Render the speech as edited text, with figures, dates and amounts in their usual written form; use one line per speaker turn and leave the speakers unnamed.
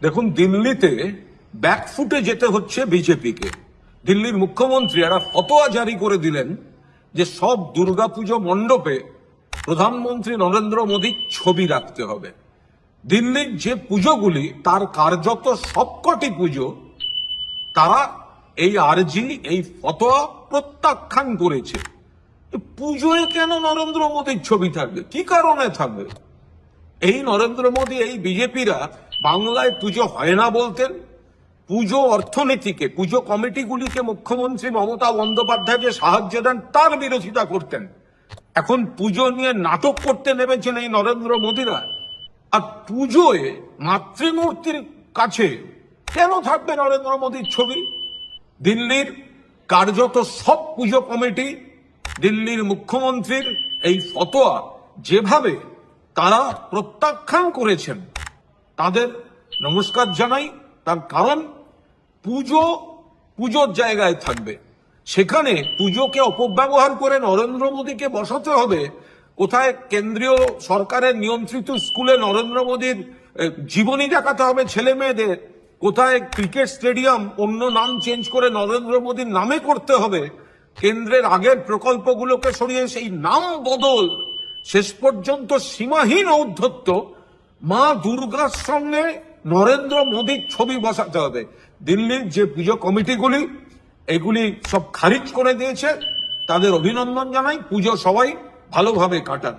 দেখুন, দিল্লিতে ব্যাকফুটে যেতে হচ্ছে বিজেপিকে। দিল্লির মুখ্যমন্ত্রী একটা ফতোয়া জারি করে দিলেন যে সব দুর্গাপুজো মণ্ডপে প্রধানমন্ত্রী নরেন্দ্র মোদীর ছবি রাখতে হবে। দিল্লির যে পুজোগুলি তার কার্যত সবকটি পুজো তারা এই আর্জি, এই ফতোয়া প্রত্যাখ্যান করেছে। পুজোয় কেন নরেন্দ্র মোদীর ছবি থাকবে? কি কারণে থাকবে? এই নরেন্দ্র মোদী, এই বিজেপিরা বাংলায় পুজো হয় না বলতেন, পুজো অর্থনীতিকে, পুজো কমিটিগুলিকে মুখ্যমন্ত্রী মমতা বন্দ্যোপাধ্যায় যে সাহায্য দেন তার বিরোধিতা করতেন। এখন পুজো নিয়ে নাটক করতে নেমেছেন এই নরেন্দ্র মোদীরা। আর পুজোয় মাতৃমূর্তির কাছে কেন থাকবে নরেন্দ্র মোদীর ছবি? দিল্লির কার্যত সব পুজো কমিটি, দিল্লির মুখ্যমন্ত্রীর এই ফতোয়া যেভাবে তারা প্রত্যাখ্যান করেছেন, তাদের নমস্কার জানাই। তার কারণ পুজোর জায়গায় থাকবে, সেখানে পুজোকে অপব্যবহার করে নরেন্দ্র মোদীকে বসাতে হবে। কোথায় কেন্দ্রীয় সরকারের নিয়ন্ত্রিত স্কুলে নরেন্দ্র মোদীর জীবনী দেখাতে হবে ছেলে মেয়েদের, কোথায় ক্রিকেট স্টেডিয়াম অন্য নাম চেঞ্জ করে নরেন্দ্র মোদীর নামে করতে হবে, কেন্দ্রের আগের প্রকল্পগুলোকে সরিয়ে সেই নাম বদল, শেষ পর্যন্ত সীমাহীন ঔদ্ধত্য, মা দুর্গার সঙ্গে নরেন্দ্র মোদীর ছবি বসাতে হবে। দিল্লির যে পুজো কমিটিগুলি এগুলি সব খারিজ করে দিয়েছে, তাদের অভিনন্দন জানাই। পুজো সবাই ভালোভাবে কাটান।